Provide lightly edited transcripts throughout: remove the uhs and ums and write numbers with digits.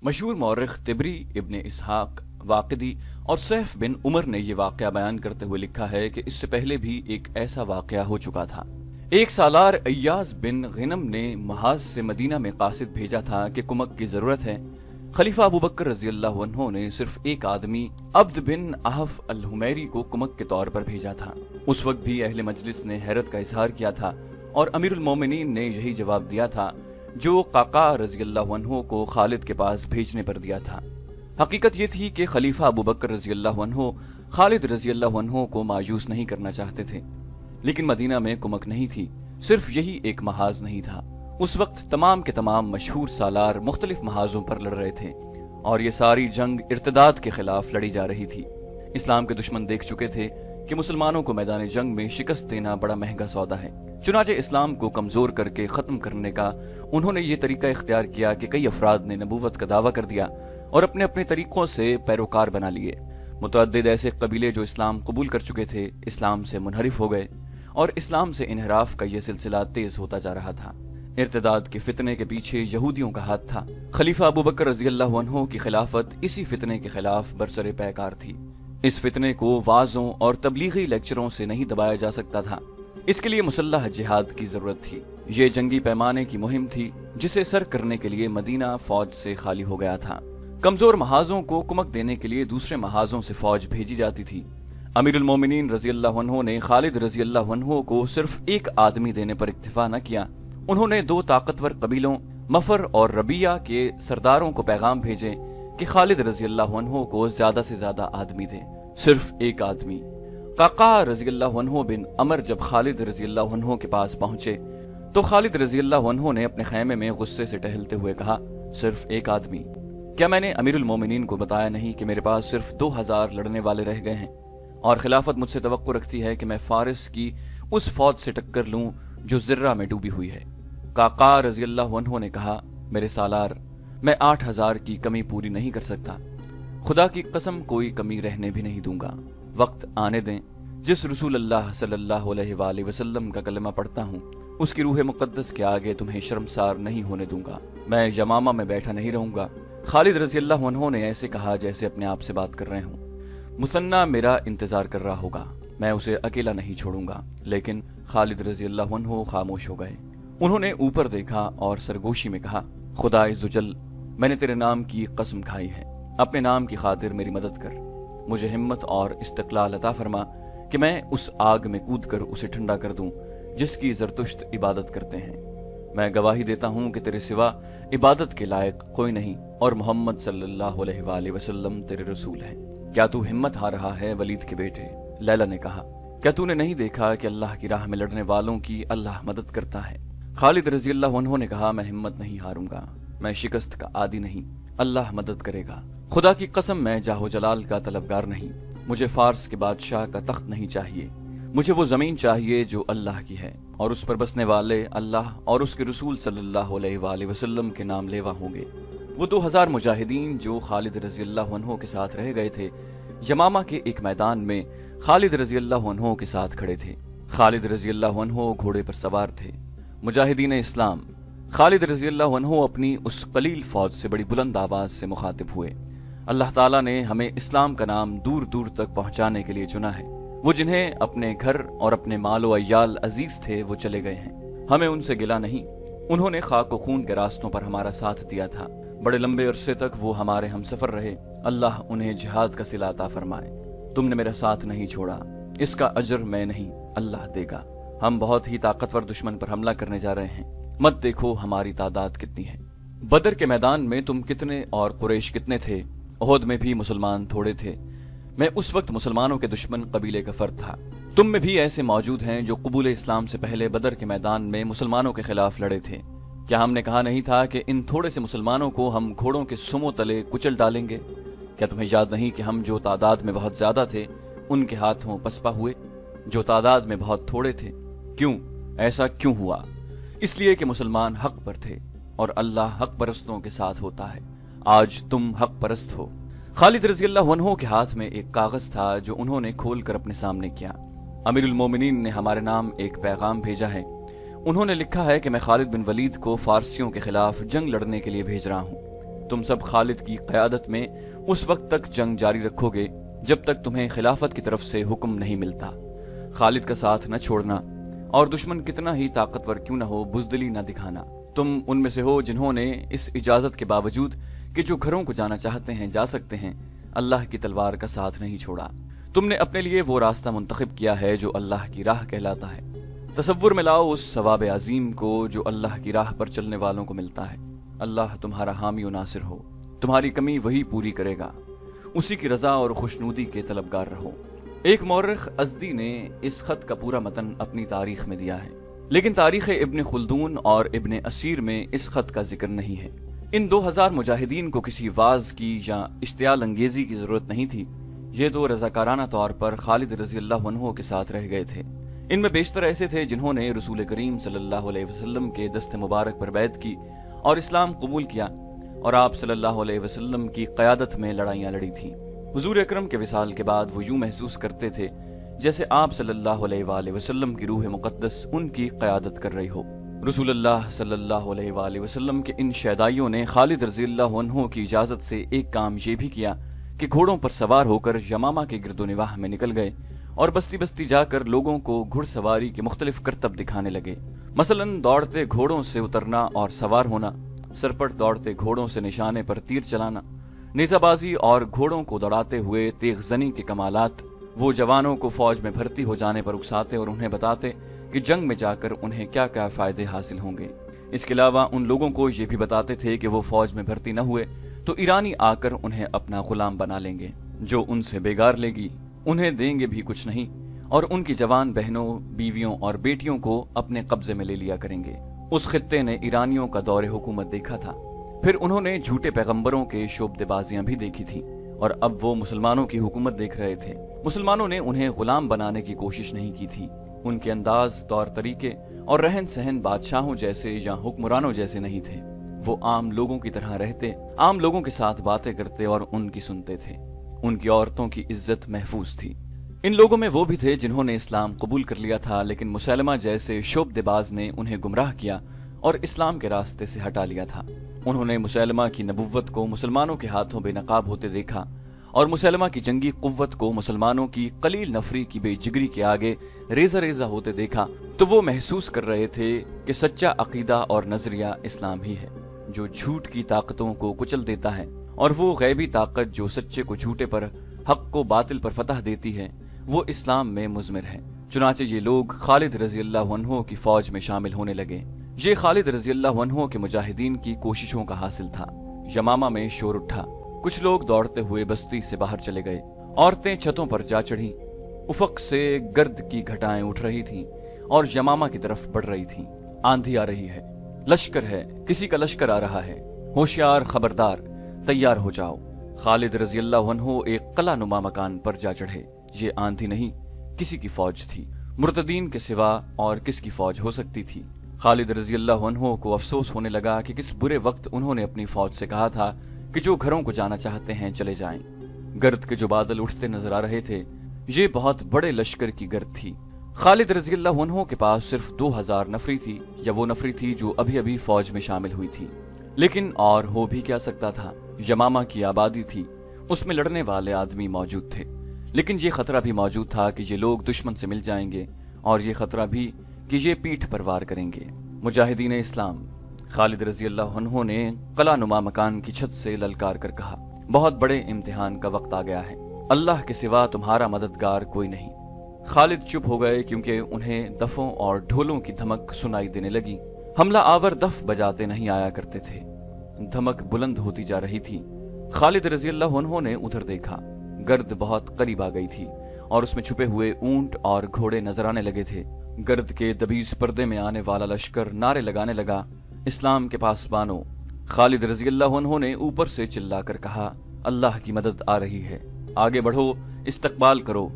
مشہور مورخ طبری، ابن اسحاق واقدی اور سیف بن عمر نے یہ واقعہ بیان کرتے ہوئے لکھا ہے کہ اس سے پہلے بھی ایک ایسا واقعہ ہو چکا تھا۔ ایک سالار ایاز بن غنم نے محاذ سے مدینہ میں قاصد بھیجا تھا کہ کمک کی ضرورت ہے۔ خلیفہ ابوبکر رضی اللہ عنہ نے صرف ایک آدمی عبد بن احف الحمیری کو کمک کے طور پر بھیجا تھا۔ اس وقت بھی اہل مجلس نے حیرت کا اظہار کیا تھا اور امیر المومنین نے یہی جواب دیا تھا جو قعقاع رضی اللہ عنہ کو خالد کے پاس بھیجنے پر دیا تھا۔ حقیقت یہ تھی کہ خلیفہ ابوبکر رضی اللہ عنہ خالد رضی اللہ عنہ کو مایوس نہیں کرنا چاہتے تھے، لیکن مدینہ میں کمک نہیں تھی، صرف یہی ایک محاذ نہیں تھا۔ اس وقت تمام کے تمام مشہور سالار مختلف محاذوں پر لڑ رہے تھے اور یہ ساری جنگ ارتداد کے خلاف لڑی جا رہی تھی۔ اسلام کے دشمن دیکھ چکے تھے کہ مسلمانوں کو میدان جنگ میں شکست دینا بڑا مہنگا سودا ہے، چنانچہ اسلام کو کمزور کر کے ختم کرنے کا انہوں نے یہ طریقہ اختیار کیا کہ کئی افراد نے نبوت کا دعویٰ کر دیا اور اپنے اپنے طریقوں سے پیروکار بنا لیے۔ متعدد ایسے قبیلے جو اسلام قبول کر چکے تھے اسلام سے منحرف ہو گئے اور اسلام سے انحراف کا یہ سلسلہ تیز ہوتا جا رہا تھا۔ ارتداد کے فتنے کے پیچھے یہودیوں کا ہاتھ تھا۔ خلیفہ ابوبکر رضی اللہ عنہ کی خلافت اسی فتنے کے خلاف برسر پیکار تھی۔ اس فتنے کو وعظوں اور تبلیغی لیکچروں سے نہیں دبایا جا سکتا تھا، اس کے لیے مسلح جہاد کی ضرورت تھی۔ یہ جنگی پیمانے کی مہم تھی جسے سر کرنے کے لیے مدینہ فوج سے خالی ہو گیا تھا۔ کمزور محاذوں کو کمک دینے کے لیے دوسرے محاذوں سے فوج بھیجی جاتی تھی۔ امیر المومنین رضی اللہ عنہ نے خالد رضی اللہ عنہ کو صرف ایک آدمی دینے پر اکتفا نہ کیا، انہوں نے دو طاقتور قبیلوں مفر اور ربیہ کے سرداروں کو پیغام بھیجے کہ خالد رضی اللہ عنہ کو زیادہ سے زیادہ آدمی دیں، صرف ایک آدمی۔ قعقاع رضی اللہ عنہ بن عمر جب خالد رضی اللہ عنہ کے پاس پہنچے تو خالد رضی اللہ عنہ نے اپنے خیمے میں غصے سے ٹہلتے ہوئے کہا، صرف ایک آدمی؟ کیا میں نے امیر المومنین کو بتایا نہیں کہ میرے پاس صرف 2000 لڑنے والے رہ گئے ہیں اور خلافت مجھ سے توقع رکھتی ہے کہ میں فارس کی اس فوج سے ٹکر لوں جو زرہ میں ڈوبی ہوئی ہے؟ قعقاع رضی اللہ عنہ نے کہا، میرے سالار، میں 8000 کی کمی پوری نہیں کر سکتا، خدا کی قسم کوئی کمی رہنے بھی نہیں دوں گا۔ وقت آنے دیں، جس رسول اللہ صلی اللہ علیہ وآلہ وسلم کا کلمہ پڑھتا ہوں اس کی روح مقدس کے آگے تمہیں شرمسار نہیں ہونے دوں گا، میں یمامہ میں بیٹھا نہیں رہوں گا۔ خالد رضی اللہ عنہ نے ایسے کہا جیسے اپنے آپ سے بات کر رہے ہوں۔ مثنیٰ میرا انتظار کر رہا ہوگا، میں اسے اکیلا نہیں چھوڑوں گا، لیکن خالد رضی اللہ عنہ خاموش ہو گئے۔ انہوں نے اوپر دیکھا اور سرگوشی میں کہا، خدا عزوجل، میں نے تیرے نام کی قسم کھائی ہے، اپنے نام کی خاطر میری مدد کر، مجھے ہمت اور استقلال عطا فرما کہ میں اس آگ میں کود کر اسے ٹھنڈا کر دوں جس کی زرتشت عبادت کرتے ہیں۔ میں گواہی دیتا ہوں کہ تیرے سوا عبادت کے لائق کوئی نہیں اور محمد صلی اللہ علیہ وآلہ وسلم تیرے رسول ہے۔ کیا تو ہمت ہار رہا ہے ولید کے بیٹے؟ لیلا نے کہا، کیا تو نے نہیں دیکھا کہ اللہ کی راہ میں لڑنے والوں کی اللہ مدد کرتا ہے؟ خالد رضی اللہ عنہ نے کہا، میں ہمت نہیں ہاروں گا، میں شکست کا عادی نہیں، اللہ مدد کرے گا۔ خدا کی قسم میں جاہ و جلال کا طلبگار نہیں، مجھے فارس کے بادشاہ کا تخت نہیں چاہیے، مجھے وہ زمین چاہیے جو اللہ کی ہے اور اس پر بسنے والے اللہ اور اس کے رسول صلی اللہ علیہ وآلہ وسلم کے نام لیوا ہوں گے۔ وہ 2000 مجاہدین جو خالد رضی اللہ عنہ کے ساتھ رہ گئے تھے یمامہ کے ایک میدان میں خالد رضی اللہ عنہ کے ساتھ کھڑے تھے۔ خالد رضی اللہ عنہ گھوڑے پر سوار تھے۔ مجاہدین اسلام، خالد رضی اللہ عنہ اپنی اس قلیل فوج سے بڑی بلند آواز سے مخاطب ہوئے، اللہ تعالیٰ نے ہمیں اسلام کا نام دور دور تک پہنچانے کے لیے چنا ہے۔ وہ جنہیں اپنے گھر اور اپنے مال و عیال عزیز تھے وہ چلے گئے ہیں، ہمیں ان سے گلہ نہیں، انہوں نے خاک و خون کے راستوں پر ہمارا ساتھ دیا تھا، بڑے لمبے عرصے تک وہ ہمارے ہم سفر رہے، اللہ انہیں جہاد کا صلہ عطا فرمائے۔ تم نے میرا ساتھ نہیں چھوڑا، اس کا اجر میں نہیں، اللہ دے گا۔ ہم بہت ہی طاقتور دشمن پر حملہ کرنے جا رہے ہیں، مت دیکھو ہماری تعداد کتنی ہے۔ بدر کے میدان میں تم کتنے اور قریش کتنے تھے؟ احد میں بھی مسلمان تھوڑے تھے، میں اس وقت مسلمانوں کے دشمن قبیلے کا فرد تھا۔ تم میں بھی ایسے موجود ہیں جو قبول اسلام سے پہلے بدر کے میدان میں مسلمانوں کے خلاف لڑے تھے۔ کیا ہم نے کہا نہیں تھا کہ ان تھوڑے سے مسلمانوں کو ہم گھوڑوں کے سموں تلے کچل ڈالیں گے؟ کیا تمہیں یاد نہیں کہ ہم جو تعداد میں بہت زیادہ تھے ان کے ہاتھوں پسپا ہوئے جو تعداد میں بہت تھوڑے تھے؟ کیوں ایسا کیوں ہوا؟ اس لیے کہ مسلمان حق پر تھے اور اللہ حق پرستوں کے ساتھ ہوتا ہے۔ آج تم حق پرست ہو۔ خالد رضی اللہ عنہ کے ہاتھ میں ایک کاغذ تھا جو انہوں نے کھول کر اپنے سامنے کیا۔ امیر المومنین نے ہمارے نام ایک پیغام بھیجا ہے، انہوں نے لکھا ہے کہ میں خالد بن ولید کو فارسیوں کے خلاف جنگ لڑنے کے لیے بھیج رہا ہوں۔ تم سب خالد کی قیادت میں اس وقت تک جنگ جاری رکھو گے جب تک تمہیں خلافت کی طرف سے حکم نہیں ملتا۔ خالد کا ساتھ نہ چھوڑنا، اور دشمن کتنا ہی طاقتور کیوں نہ ہو بزدلی نہ دکھانا۔ تم ان میں سے ہو جنہوں نے اس اجازت کے باوجود کہ جو گھروں کو جانا چاہتے ہیں جا سکتے ہیں، اللہ کی تلوار کا ساتھ نہیں چھوڑا۔ تم نے اپنے لیے وہ راستہ منتخب کیا ہے جو اللہ کی راہ کہلاتا ہے۔ تصور میں لاؤ اس ثواب عظیم کو جو اللہ کی راہ پر چلنے والوں کو ملتا ہے۔ اللہ تمہارا حامی و ناصر ہو، تمہاری کمی وہی پوری کرے گا، اسی کی رضا اور خوشنودی کے طلبگار رہو۔ ایک مورخ ازدی نے اس خط کا پورا متن اپنی تاریخ میں دیا ہے، لیکن تاریخ ابن خلدون اور ابن اسیر میں اس خط کا ذکر نہیں ہے۔ ان 2000 مجاہدین کو کسی واز کی یا اشتعال انگیزی کی ضرورت نہیں تھی، یہ تو رضاکارانہ طور پر خالد رضی اللہ عنہ کے ساتھ رہ گئے تھے۔ ان میں بیشتر ایسے تھے جنہوں نے رسول کریم صلی اللہ علیہ وسلم کے دست مبارک پر بیعت کی اور اسلام قبول کیا، اور آپ صلی اللہ علیہ وسلم کی قیادت میں لڑائیاں لڑی تھیں۔ حضور اکرم کے وصال کے بعد وہ یوں محسوس کرتے تھے جیسے آپ صلی اللہ علیہ وآلہ وسلم کی روح مقدس ان کی قیادت کر رہی ہو۔ رسول اللہ صلی اللہ علیہ وآلہ وسلم کے ان شہدائیوں نے خالد رضی اللہ عنہ کی اجازت سے ایک کام یہ بھی کیا کہ گھوڑوں پر سوار ہو کر یمامہ کے گرد و نواح میں نکل گئے اور بستی بستی جا کر لوگوں کو گھڑ سواری کے مختلف کرتب دکھانے لگے، مثلاً دوڑتے گھوڑوں سے اترنا اور سوار ہونا، سرپٹ دوڑتے گھوڑوں سے نشانے پر تیر چلانا، نیزہ بازی اور گھوڑوں کو دوڑاتے ہوئے تیغ زنی کے کمالات۔ وہ جوانوں کو فوج میں بھرتی ہو جانے پر اکساتے اور انہیں بتاتے کہ جنگ میں جا کر انہیں کیا کیا فائدے حاصل ہوں گے۔ اس کے علاوہ ان لوگوں کو یہ بھی بتاتے تھے کہ وہ فوج میں بھرتی نہ ہوئے تو ایرانی آ کر انہیں اپنا غلام بنا لیں گے، جو ان سے بیگار لے گی انہیں دیں گے بھی کچھ نہیں، اور ان کی جوان بہنوں، بیویوں اور بیٹیوں کو اپنے قبضے میں لے لیا کریں گے۔ اس خطے نے ایرانیوں کا دور حکومت دیکھا تھا، پھر انہوں نے جھوٹے پیغمبروں کے شعبدے بازیاں بھی دیکھی تھیں، اور اب وہ مسلمانوں کی حکومت دیکھ رہے تھے۔ مسلمانوں نے انہیں غلام بنانے کی کوشش نہیں کی تھی۔ ان کے انداز، طور طریقے اور رہن سہن بادشاہوں جیسے یا حکمرانوں جیسے نہیں تھے۔ وہ عام لوگوں کی طرح رہتے، عام لوگوں کے ساتھ باتیں کرتے اور ان کی سنتے تھے۔ ان کی عورتوں کی عزت محفوظ تھی۔ ان لوگوں میں وہ بھی تھے جنہوں نے اسلام قبول کر لیا تھا، لیکن مسلمہ جیسے شعبدے باز نے انہیں گمراہ کیا اور اسلام کے راستے سے ہٹا لیا تھا۔ انہوں نے مسلمہ کی نبوت کو مسلمانوں کے ہاتھوں بے نقاب ہوتے دیکھا، اور مسلمہ کی جنگی قوت کو مسلمانوں کی قلیل نفری کی بے جگری کے آگے ریزہ ریزہ ہوتے دیکھا، تو وہ محسوس کر رہے تھے کہ سچا عقیدہ اور نظریہ اسلام ہی ہے، جو جھوٹ کی طاقتوں کو کچل دیتا ہے، اور وہ غیبی طاقت جو سچے کو جھوٹے پر، حق کو باطل پر فتح دیتی ہے، وہ اسلام میں مضمر ہے۔ چنانچہ یہ لوگ خالد رضی اللہ عنہ کی فوج میں شامل ہونے لگے۔ یہ خالد رضی اللہ عنہ کے مجاہدین کی کوششوں کا حاصل تھا۔ یمامہ میں شور اٹھا، کچھ لوگ دوڑتے ہوئے بستی سے باہر چلے گئے، عورتیں چھتوں پر جا چڑھی، افق سے گرد کی گھٹائیں اٹھ رہی تھیں اور یمامہ کی طرف بڑھ رہی تھیں۔ آندھی آ رہی ہے، لشکر ہے، کسی کا لشکر آ رہا ہے، ہوشیار، خبردار، تیار ہو جاؤ۔ خالد رضی اللہ عنہ ایک قلعہ نما مکان پر جا چڑھے۔ یہ آندھی نہیں، کسی کی فوج تھی۔ مرتدین کے سوا اور کس کی فوج ہو سکتی تھی؟ خالد رضی اللہ عنہ کو افسوس ہونے لگا کہ کس برے وقت انہوں نے اپنی فوج سے کہا تھا کہ جو گھروں کو جانا چاہتے ہیں چلے جائیں۔ گرد کے جو بادل اٹھتے نظر آ رہے تھے، یہ بہت بڑے لشکر کی گرد تھی۔ خالد رضی اللہ عنہ کے پاس صرف 2000 نفری تھی، یا وہ نفری تھی جو ابھی ابھی فوج میں شامل ہوئی تھی۔ لیکن اور ہو بھی کیا سکتا تھا؟ یمامہ کی آبادی تھی، اس میں لڑنے والے آدمی موجود تھے، لیکن یہ خطرہ بھی موجود تھا کہ یہ لوگ دشمن سے مل جائیں گے، اور یہ خطرہ بھی کہ یہ پیٹھ پر وار کریں گے۔ مجاہدین اسلام، خالد رضی اللہ عنہ نے قلعہ نما مکان کی چھت سے للکار کر کہا، بہت بڑے امتحان کا وقت آ گیا ہے، اللہ کے سوا تمہارا مددگار کوئی نہیں۔ خالد چپ ہو گئے کیونکہ انہیں دفوں اور ڈھولوں کی دھمک سنائی دینے لگی۔ حملہ آور دف بجاتے نہیں آیا کرتے تھے، دھمک بلند ہوتی جا رہی تھی۔ خالد رضی اللہ عنہ نے ادھر دیکھا، گرد بہت قریب آ گئی تھی اور اس میں چھپے ہوئے اونٹ اور گھوڑے نظر آنے لگے تھے۔ گرد کے دبیز پردے میں آنے والا لشکر نعرے لگانے لگا، اسلام کے پاسبانوں۔ خالد رضی اللہ عنہ نے اوپر سے چلا کر کہا، اللہ کی مدد آ رہی ہے، آگے بڑھو، استقبال کرو،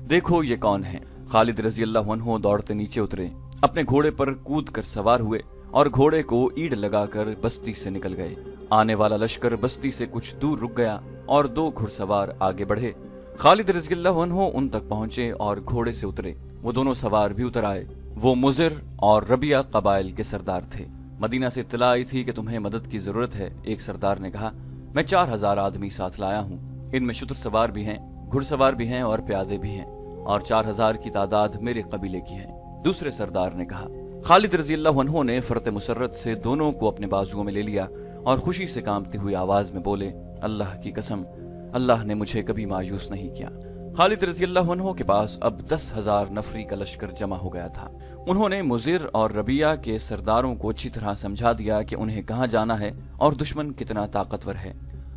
دیکھو یہ کون ہے۔ خالد رضی اللہ عنہ دوڑتے نیچے اترے، اپنے گھوڑے پر کود کر سوار ہوئے اور گھوڑے کو ایڑ لگا کر بستی سے نکل گئے۔ آنے والا لشکر بستی سے کچھ دور رک گیا اور 2 گھڑ سوار آگے بڑھے۔ خالد رضی اللہ عنہ ان تک پہنچے اور گھوڑے سے اترے۔ وہ دونوں سوار بھی اتر آئے۔ وہ مضر اور ربیہ قبائل کے سردار تھے۔ مدینہ سے اطلاع آئی تھی کہ تمہیں مدد کی ضرورت ہے، ایک سردار نے کہا۔ मैं 4000 आदमी साथ लाया हूँ। इनमें शुतर सवार भी हैं, घुड़सवार भी हैं और प्यादे भी हैं, और 4000 की तादाद मेरे कबीले की है। दूसरे सरदार ने कहा। खालिद रजी अल्लाह अन्हु ने फरत मुसर्रत से दोनों को अपने बाजुओं में ले लिया और खुशी से कांपती हुई आवाज में बोले, अल्लाह की कसम, अल्लाह ने मुझे कभी मायूस नहीं किया। खालिद रजी अल्लाह अन्हु के पास अब 10,000 नफरी का लश्कर जमा हो गया था। उन्होंने मुजिर और रबिया के सरदारों को अच्छी तरह समझा दिया कि उन्हें कहाँ जाना है और दुश्मन कितना ताकतवर है।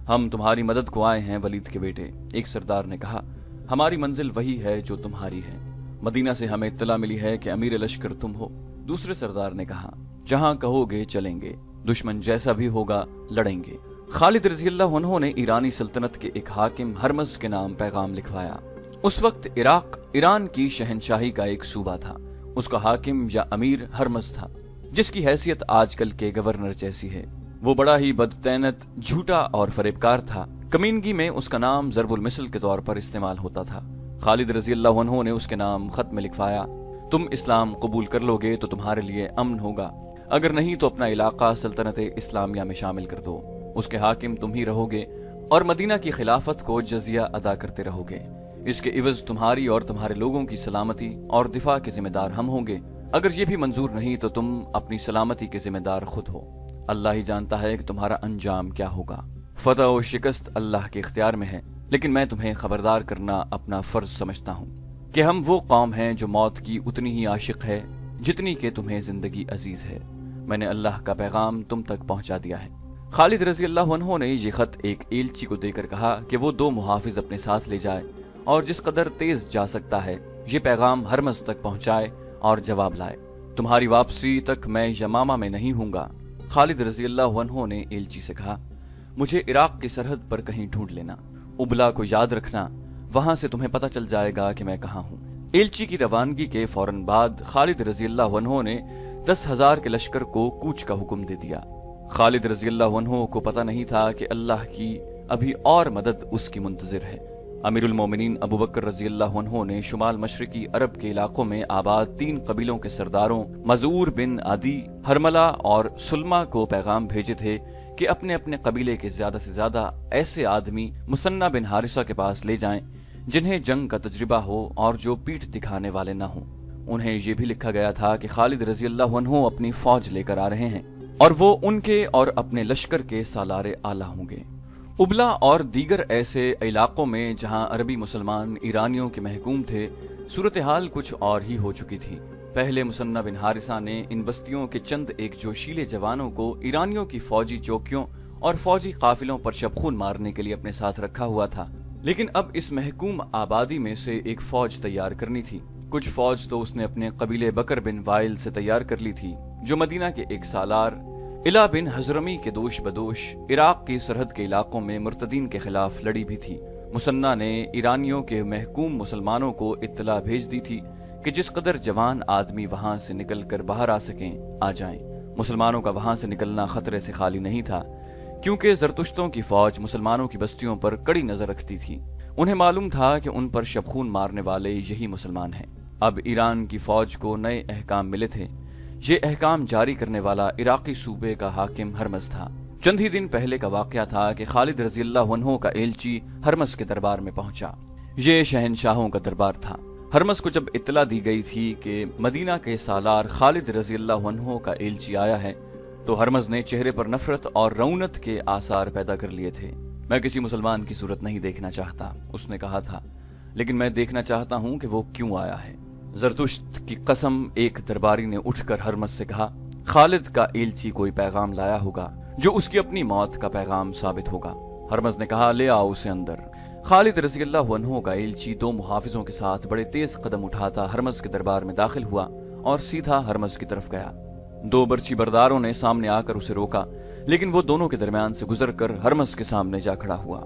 हम तुम्हारी मदद को आए हैं वलीद के बेटे, एक सरदार ने कहा। हमारी मंजिल वही है जो तुम्हारी है। मदीना से हमें इत्तला मिली है कि अमीर लश्कर तुम हो। दूसरे सरदार ने कहा, जहां कहोगे चलेंगे, दुश्मन जैसा भी होगा लड़ेंगे। खालिद रजी अल्लाह अन्हु ने ईरानी सल्तनत के एक हाकिम हरमज के नाम पैगाम लिखवाया। उस वक्त इराक ईरान की शहनशाही का एक सूबा था। उसका हाकिम या अमीर हरमज था, जिसकी हैसियत आजकल के गवर्नर जैसी है। वो बड़ा ही बदतैनत, झूठा और फरेबकार था। कमीनगी में उसका नाम ज़रबुल मिसल के तौर पर इस्तेमाल होता था। खालिद रजी अल्लाह अन्हु ने उसके नाम खत में लिखवाया, तुम इस्लाम कबूल कर लोगे तो तुम्हारे लिए अमन होगा, अगर नहीं तो अपना इलाका सल्तनत इस्लामिया में शामिल कर दो। उसके हाकिम तुम ही रहोगे और मदीना की खिलाफत को जजिया अदा करते रहोगे। इसके इवज तुम्हारी और तुम्हारे लोगों की सलामती और दिफा के जिम्मेदार हम होंगे। अगर ये भी मंजूर नहीं तो तुम अपनी सलामती के जिम्मेदार खुद हो। अल्लाह ही जानता है कि तुम्हारा अंजाम क्या होगा। फतह और शिकस्त अल्लाह के इख्तियार में है, लेकिन मैं तुम्हें खबरदार करना अपना फर्ज समझता हूँ कि हम वो कौम हैं जो मौत की उतनी ही आशिक है जितनी कि तुम्हें जिंदगी अजीज है। मैंने अल्लाह का पैगाम तुम तक पहुंचा दिया है। खालिद रजी अल्लाह अन्हु ने ये खत एक एलची को देकर कहा कि वो 2 मुहाफिज अपने साथ ले जाए और जिस कदर तेज जा सकता है ये पैगाम हरमज तक पहुंचाए और जवाब लाए। तुम्हारी वापसी तक मैं यमामा में नहीं हूंगा। खालिद रजी अल्लाह अन्हु ने एलची से कहा, मुझे इराक की सरहद पर कहीं ढूंढ लेना, उबला को याद रखना, वहां से तुम्हें पता चल जाएगा कि मैं कहाँ हूँ। एलची की रवानगी के फौरन बाद खालिद रजी अल्लाह अन्हु ने 10,000 के लश्कर को कूच का हुक्म दे दिया। खालिद रजी अल्लाह अन्हु को पता नहीं था कि अल्लाह की अभी और मदद उसकी मुंतजिर है। अमीरुल मोमिनीन अबू बकर रजी अल्लाह अन्हु ने शुमाल मशरिकी अरब के इलाकों में आबाद 3 कबीलों के सरदारों मजूर बिन आदि, हरमला और सुलमा को पैगाम भेजे थे कि अपने अपने कबीले के ज्यादा से ज्यादा ऐसे आदमी मुसन्ना बिन हारिसा के पास ले जाएं जिन्हें जंग का तजुर्बा हो और जो पीठ दिखाने वाले न हों। उन्हें ये भी लिखा गया था कि खालिद रजी अल्लाह अन्हु अपनी फौज लेकर आ रहे हैं और वो उनके और अपने लश्कर के सालारे आला होंगे। उबला और दीगर ऐसे इलाकों में जहां अरबी मुसलमान ईरानियों के महकूम थे, सूरत हाल कुछ और ही हो चुकी थी। पहले मुसन्ना बिन हारिसा ने इन बस्तियों के चंद एक जोशीले जवानों को ईरानियों की फौजी चौकियों और फौजी काफिलों पर शबखून मारने के लिए अपने साथ रखा हुआ था, लेकिन अब इस महकूम आबादी में से एक फौज तैयार करनी थी। कुछ फौज तो उसने अपने कबीले बकर बिन वाइल से तैयार कर ली थी, जो मदीना के एक सालार इला बिन हजरमी के दोष बदोश इराक की सरहद के इलाकों में मुर्तदीन के खिलाफ लड़ी भी थी। मुसन्ना ने ईरानियों के महकूम मुसलमानों को इत्तला भेज दी थी कि जिस कदर जवान आदमी वहां से निकल कर बाहर आ सकें आ जाएं। मुसलमानों का वहां से निकलना खतरे से खाली नहीं था, क्योंकि जरतुश्तों की फौज मुसलमानों की बस्तियों पर कड़ी नजर रखती थी। उन्हें मालूम था कि उन पर शबखून मारने वाले यही मुसलमान हैं। अब ईरान की फौज को नए अहकाम मिले थे। ये अहकाम जारी करने वाला इराकी सूबे का हाकिम हरमज था। चंद ही दिन पहले का वाकया था कि खालिद रजी अल्लाह अन्हु का एलची हरमज के दरबार में पहुंचा। ये शहनशाहों का दरबार था। हरमज को जब इत्तला दी गई थी कि मदीना के सालार खालिद रजी अल्लाह अन्हु का एलची आया है, तो हरमज ने चेहरे पर नफरत और रौनत के आसार पैदा कर लिए थे। मैं किसी मुसलमान की सूरत नहीं देखना चाहता, उसने कहा था, लेकिन मैं देखना चाहता हूं कि वो क्यों आया है। जरतुश्त की कसम, एक दरबारी ने उठकर हरमज से कहा, खालिद का एलची कोई पैगाम लाया होगा जो उसकी अपनी मौत का पैगाम साबित होगा। हरमज ने कहा, ले आओ उसे अंदर। खालिद रज़ी अल्लाहु अन्हु का एलची 2 मुहाफिजों के साथ बड़े तेज कदम उठाता हरमज के दरबार में दाखिल हुआ और सीधा हरमज की तरफ गया। 2 बर्छी बरदारों ने सामने आकर उसे रोका, लेकिन वो दोनों के दरमियान से गुजरकर हरमज के सामने जा खड़ा हुआ।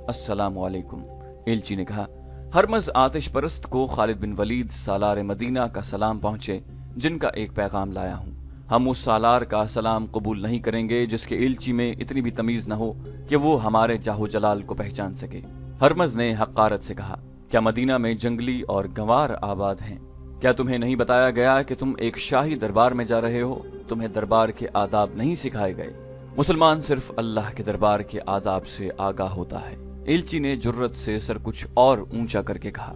अस्सलामु अलैकुम, एलची ने कहा। हरमज आतिश परस्त को खालिद बिन वलीद सालार मदीना का सलाम पहुंचे, जिनका एक पैगाम लाया हूं। हम उस सालार का सलाम कबूल नहीं करेंगे जिसके एलची में इतनी भी तमीज न हो कि वो हमारे जाहो जलाल को पहचान सके। हरमज ने हक़ारत से कहा, क्या मदीना में जंगली और गंवार आबाद हैं? क्या तुम्हें नहीं बताया गया कि तुम एक शाही दरबार में जा रहे हो? तुम्हें दरबार के आदाब नहीं सिखाए गए? मुसलमान सिर्फ अल्लाह के दरबार के आदाब से आगाह होता है। एलची ने जुर्रत से सर कुछ और ऊंचा करके कहा,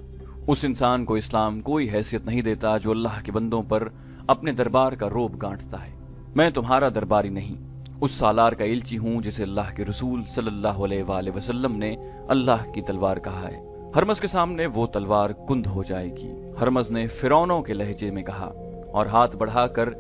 उस इंसान को इस्लाम कोई हैसियत नहीं देता जो अल्लाह के बंदों पर अपने दरबार का रोब गांठता है। मैं तुम्हारा दरबारी नहीं, उस सालार का एलची हूं जिसे अल्लाह के रसूल सल्लल्लाहु अलैहि वसल्लम ने अल्लाह की तलवार कहा है। हरमज के सामने वो तलवार कुंद हो जाएगी। हरमज ने फिरौनों के लहजे में कहा और हाथ बढ़ाकर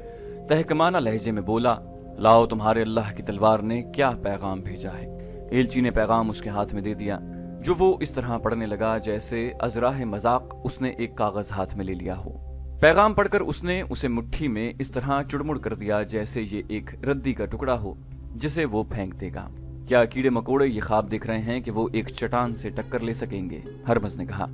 तहकमाना लहजे में बोला, लाओ तुम्हारे अल्लाह की तलवार ने क्या पैगाम भेजा है। एलची ने पैगाम उसके हाथ में दे दिया, जो वो इस तरह पढ़ने लगा जैसे अजराह मजाक उसने एक कागज हाथ में ले लिया हो। पैगाम पढ़कर उसने उसे मुट्ठी में इस तरह चुड़मुड़ कर दिया जैसे ये एक रद्दी का टुकड़ा हो जिसे वो फेंक देगा। क्या कीड़े मकोड़े ये ख्वाब देख रहे हैं कि वो एक चट्टान से टक्कर ले सकेंगे? हरमज ने कहा,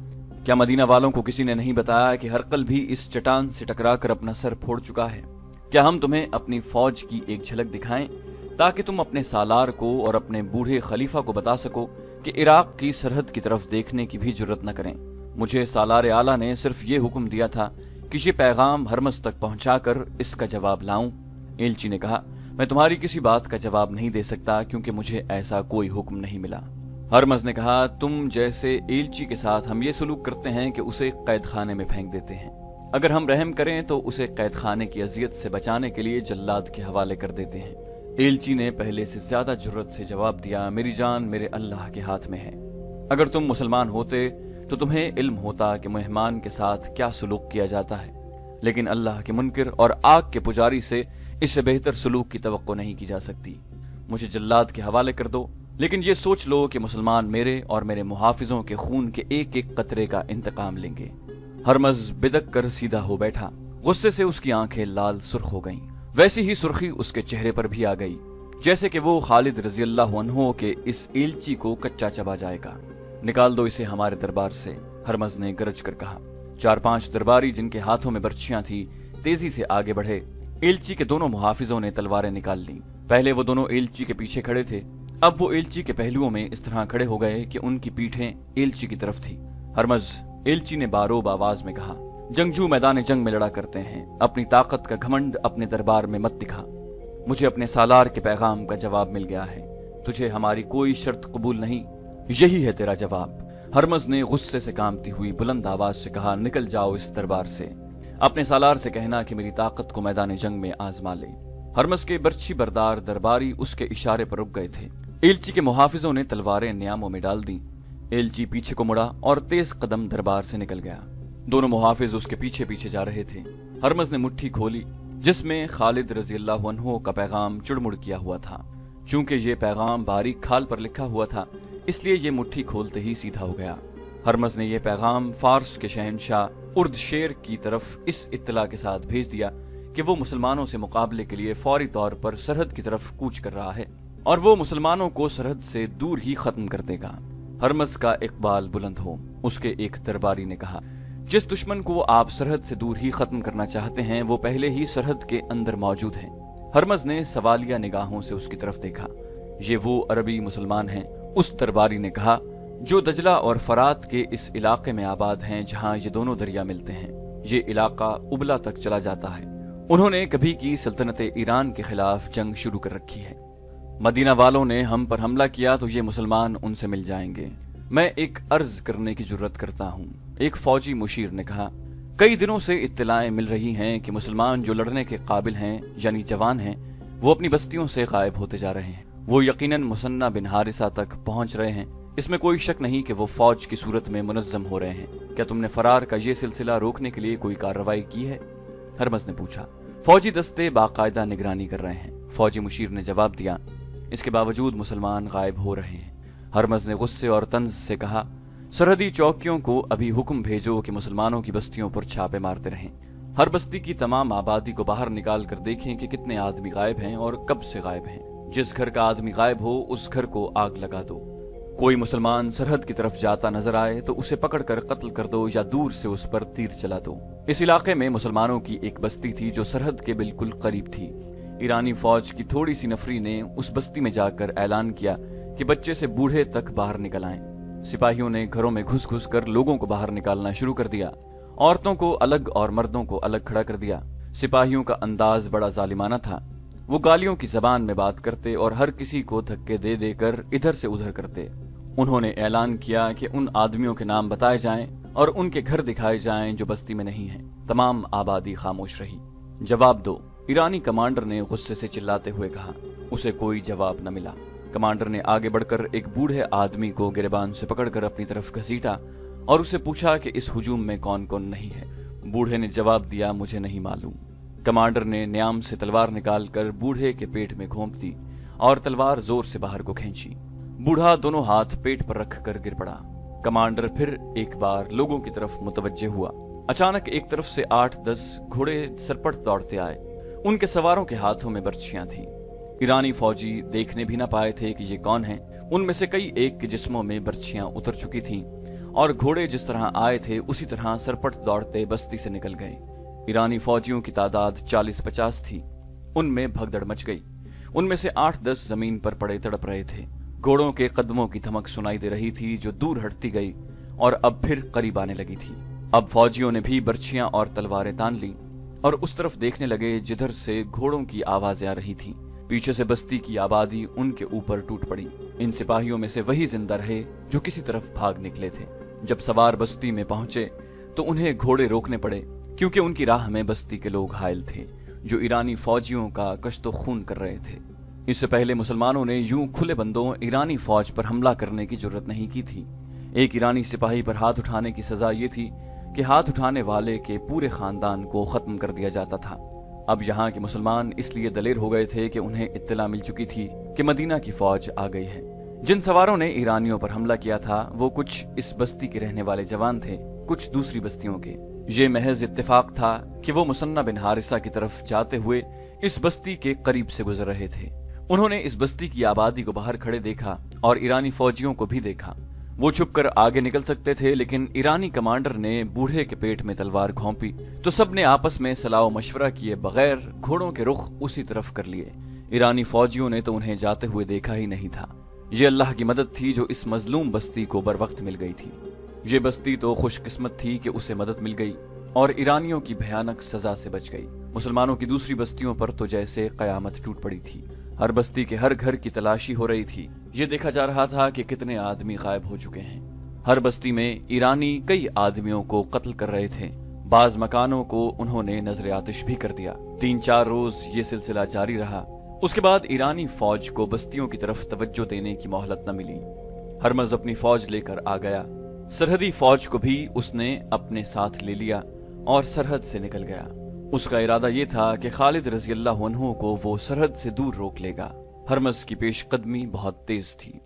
क्या मदीना वालों को किसी ने नहीं बताया कि हरकल भी इस चट्टान से टकराकर अपना सर फोड़ चुका है? क्या हम तुम्हें अपनी फौज की एक झलक दिखाएं ताकि तुम अपने सालार को और अपने बूढ़े खलीफा को बता सको कि इराक की सरहद की तरफ देखने की भी जरूरत न करें। मुझे सालार आला ने सिर्फ ये हुक्म दिया था कि ये पैगाम हरमज तक पहुंचाकर इसका जवाब लाऊं। एलची ने कहा, मैं तुम्हारी किसी बात का जवाब नहीं दे सकता क्योंकि मुझे ऐसा कोई हुक्म नहीं मिला। हरमज ने कहा, तुम जैसे एलची के साथ हम ये सलूक करते हैं कि उसे कैद खाने में फेंक देते हैं। अगर हम रहम करें तो उसे कैद खाने की अजियत से बचाने के लिए जल्लाद के हवाले कर देते हैं। एलची ने पहले से ज्यादा जुर्रत से जवाब दिया, मेरी जान मेरे अल्लाह के हाथ में है। अगर तुम मुसलमान होते तो तुम्हें इल्म होता कि मेहमान के साथ क्या सलूक किया जाता है, लेकिन अल्लाह के मुनकिर और आग के पुजारी से इससे बेहतर सलूक की तवक्को नहीं की जा सकती। मुझे जल्लाद के हवाले कर दो, लेकिन ये सोच लो कि मुसलमान मेरे और मेरे मुहाफिजों के खून के एक एक कतरे का इंतकाम लेंगे। हरमज बिदक कर सीधा हो बैठा। गुस्से से उसकी आंखें लाल सुर्ख हो गईं। वैसी ही सुर्खी उसके चेहरे पर भी आ गई जैसे कि वो खालिद रजी अल्लाह अन्हु के इस एलची को कच्चा चबा जाएगा। निकाल दो इसे हमारे दरबार से, हरमज ने गरज कर कहा। 4-5 दरबारी जिनके हाथों में बर्छियां थी तेजी से आगे बढ़े। एलची के दोनों मुहाफिजों ने तलवारें निकाल ली। पहले वो दोनों एलची के पीछे खड़े थे, अब वो एलची के पहलुओं में इस तरह खड़े हो गए कि उनकी पीठें एलची की तरफ थी। हरमज, एलची ने बारोब आवाज में कहा, जंगजू मैदान जंग में लड़ा करते हैं, अपनी ताकत का घमंड अपने दरबार में मत दिखा। मुझे अपने सालार के पैगाम का जवाब मिल गया है, तुझे हमारी कोई शर्त कबूल नहीं, यही है तेरा जवाब। हरमज ने गुस्से से कांपती हुई बुलंद आवाज से कहा, निकल जाओ इस दरबार से। अपने सालार से कहना कि मेरी ताकत को मैदान जंग में आजमा ले। हरमज के बर्छी बरदार दरबारी उसके इशारे पर रुक गए थे। एलची के मुहाफिजों ने तलवारें न्यामों में डाल दी। एलची पीछे को मुड़ा और तेज कदम दरबार से निकल गया। दोनों मुहाफिज उसके पीछे पीछे जा रहे थे। हरमज ने मुट्ठी खोली जिसमें खालिद रजी अल्लाह अन्हु का पैगाम चुड़मुड़ किया हुआ था। चूंकि ये पैगाम बारीक खाल पर लिखा हुआ था, इसलिए ये मुट्ठी खोलते ही सीधा हो गया। हरमज ने यह पैगाम फारस के शहनशाह उर्दशेर की तरफ इस इत्तला के साथ भेज दिया कि वो मुसलमानों से मुकाबले के लिए फौरी तौर पर सरहद की तरफ कूच कर रहा है और वो मुसलमानों को सरहद से दूर ही खत्म कर देगा। हरमज का इकबाल बुलंद हो। उसके एक दरबारी ने कहा, जिस दुश्मन को आप सरहद से दूर ही खत्म करना चाहते हैं वो पहले ही सरहद के अंदर मौजूद है। हरमज ने सवालिया निगाहों से उसकी तरफ देखा। ये वो अरबी मुसलमान हैं। उस दरबारी ने कहा, जो दजला और फरात के इस इलाके में आबाद हैं जहां ये दोनों दरिया मिलते हैं। ये इलाका उबला तक चला जाता है। उन्होंने कभी की सल्तनत ईरान के खिलाफ जंग शुरू कर रखी है। मदीना वालों ने हम पर हमला किया तो ये मुसलमान उनसे मिल जाएंगे। मैं एक अर्ज करने की जुर्रत करता हूँ। एक फौजी मुशीर ने कहा, कई दिनों से इत्तलाएं मिल रही हैं कि मुसलमान जो लड़ने के काबिल हैं यानी जवान हैं, वो अपनी बस्तियों से गायब होते जा रहे हैं। वो यकीनन मुसन्ना बिन हारिसा तक पहुंच रहे हैं। इसमें कोई शक नहीं कि वो फौज की सूरत में मुनज्जम हो रहे हैं। क्या तुमने फरार का ये सिलसिला रोकने के लिए कोई कार्रवाई की है? हरमज ने पूछा। फौजी दस्ते बाकायदा निगरानी कर रहे हैं, फौजी मुशीर ने जवाब दिया। इसके बावजूद मुसलमान गायब हो रहे हैं। हरमज ने गुस्से और तंज से कहा, सरहदी चौकियों को अभी हुक्म भेजो कि मुसलमानों की बस्तियों पर छापे मारते रहें। हर बस्ती की तमाम आबादी को बाहर निकाल कर देखें कि कितने आदमी गायब हैं और कब से गायब हैं। जिस घर का आदमी गायब हो उस घर को आग लगा दो। कोई मुसलमान सरहद की तरफ जाता नजर आए तो उसे पकड़कर कत्ल कर दो या दूर से उस पर तीर चला दो। इस इलाके में मुसलमानों की एक बस्ती थी जो सरहद के बिल्कुल करीब थी। ईरानी फौज की थोड़ी सी नफरी ने उस बस्ती में जाकर ऐलान किया कि बच्चे से बूढ़े तक बाहर निकल आएं। सिपाहियों ने घरों में घुस घुस कर लोगों को बाहर निकालना शुरू कर दिया। औरतों को अलग और मर्दों को अलग खड़ा कर दिया। सिपाहियों का अंदाज बड़ा जालिमाना था। वो गालियों की जबान में बात करते और हर किसी को धक्के दे देकर इधर से उधर करते। उन्होंने ऐलान किया कि उन आदमियों के नाम बताए जाएं और उनके घर दिखाए जाएं जो बस्ती में नहीं हैं। तमाम आबादी खामोश रही। जवाब दो, ईरानी कमांडर ने गुस्से से चिल्लाते हुए कहा। उसे कोई जवाब न मिला। कमांडर ने आगे बढ़कर एक बूढ़े आदमी को गिरबान से पकड़कर अपनी तरफ घसीटा और उसे पूछा कि इस हुजूम में कौन कौन नहीं है। बूढ़े ने जवाब दिया, मुझे नहीं मालूम। कमांडर ने न्याम से तलवार निकालकर बूढ़े के पेट में घोंप दी और तलवार जोर से बाहर को खींची। बूढ़ा दोनों हाथ पेट पर रखकर गिर पड़ा। कमांडर फिर एक बार लोगों की तरफ मुतवज्जे हुआ। अचानक एक तरफ से 8-10 घोड़े सरपट दौड़ते आए। उनके सवारों के हाथों में बर्छियां थीं। ईरानी फौजी देखने भी न पाए थे कि ये कौन है। उनमें से कई एक के जिस्मों में बर्छियां उतर चुकी थीं और घोड़े जिस तरह आए थे उसी तरह सरपट दौड़ते बस्ती से निकल गए। ईरानी फौजियों की तादाद 40-50 थी। उनमें भगदड़ मच गई। उनमें से 8-10 जमीन पर पड़े तड़प रहे थे। घोड़ों के कदमों की धमक सुनाई दे रही थी जो दूर हटती गई और अब फिर करीब आने लगी थी। अब फौजियों ने भी बर्छियां और तलवारें तान ली और उस तरफ देखने लगे जिधर से घोड़ों की आवाजें आ रही थी। पीछे से बस्ती की आबादी उनके ऊपर टूट पड़ी। इन सिपाहियों में से वही जिंदा रहे जो किसी तरफ भाग निकले थे। जब सवार बस्ती में पहुंचे तो उन्हें घोड़े रोकने पड़े, क्योंकि उनकी राह में बस्ती के लोग घायल थे जो ईरानी फौजियों का कश्तो खून कर रहे थे। इससे पहले मुसलमानों ने यूं खुले बंदों ईरानी फौज पर हमला करने की जरूरत नहीं की थी। एक ईरानी सिपाही पर हाथ उठाने की सजा ये थी कि हाथ उठाने वाले के पूरे खानदान को खत्म कर दिया जाता था। अब यहाँ के मुसलमान इसलिए दलेर हो गए थे कि उन्हें इत्तला मिल चुकी थी कि मदीना की फौज आ गई है। जिन सवारों ने ईरानियों पर हमला किया था वो कुछ इस बस्ती के रहने वाले जवान थे, कुछ दूसरी बस्तियों के। ये महज इत्तेफाक था कि वो मुसन्ना बिन हारिसा की तरफ जाते हुए इस बस्ती के करीब से गुजर रहे थे। उन्होंने इस बस्ती की आबादी को बाहर खड़े देखा और ईरानी फौजियों को भी देखा। वो छुपकर आगे निकल सकते थे, लेकिन ईरानी कमांडर ने बूढ़े के पेट में तलवार घोंपी तो सबने आपस में सलाह मशवरा किए बगैर घोड़ों के रुख उसी तरफ कर लिए। ईरानी फौजियों ने तो उन्हें जाते हुए देखा ही नहीं था। ये अल्लाह की मदद थी जो इस मजलूम बस्ती को बर वक्त मिल गई थी। ये बस्ती तो खुशकिस्मत थी कि उसे मदद मिल गई और ईरानियों की भयानक सजा से बच गई। मुसलमानों की दूसरी बस्तियों पर तो जैसे कयामत टूट पड़ी थी। हर बस्ती के हर घर की तलाशी हो रही थी। ये देखा जा रहा था कि कितने आदमी गायब हो चुके हैं। हर बस्ती में ईरानी कई आदमियों को कत्ल कर रहे थे। बाज मकानों को उन्होंने नजर आतिश भी कर दिया। 3-4 रोज ये सिलसिला जारी रहा। उसके बाद ईरानी फौज को बस्तियों की तरफ तवज्जो देने की मोहलत न मिली। हरमज अपनी फौज लेकर आ गया। सरहदी फौज को भी उसने अपने साथ ले लिया और सरहद से निकल गया। उसका इरादा ये था कि खालिद रज़ी अल्लाह अन्हु को वो सरहद से दूर रोक लेगा। हरमज की पेशकदमी बहुत तेज थी।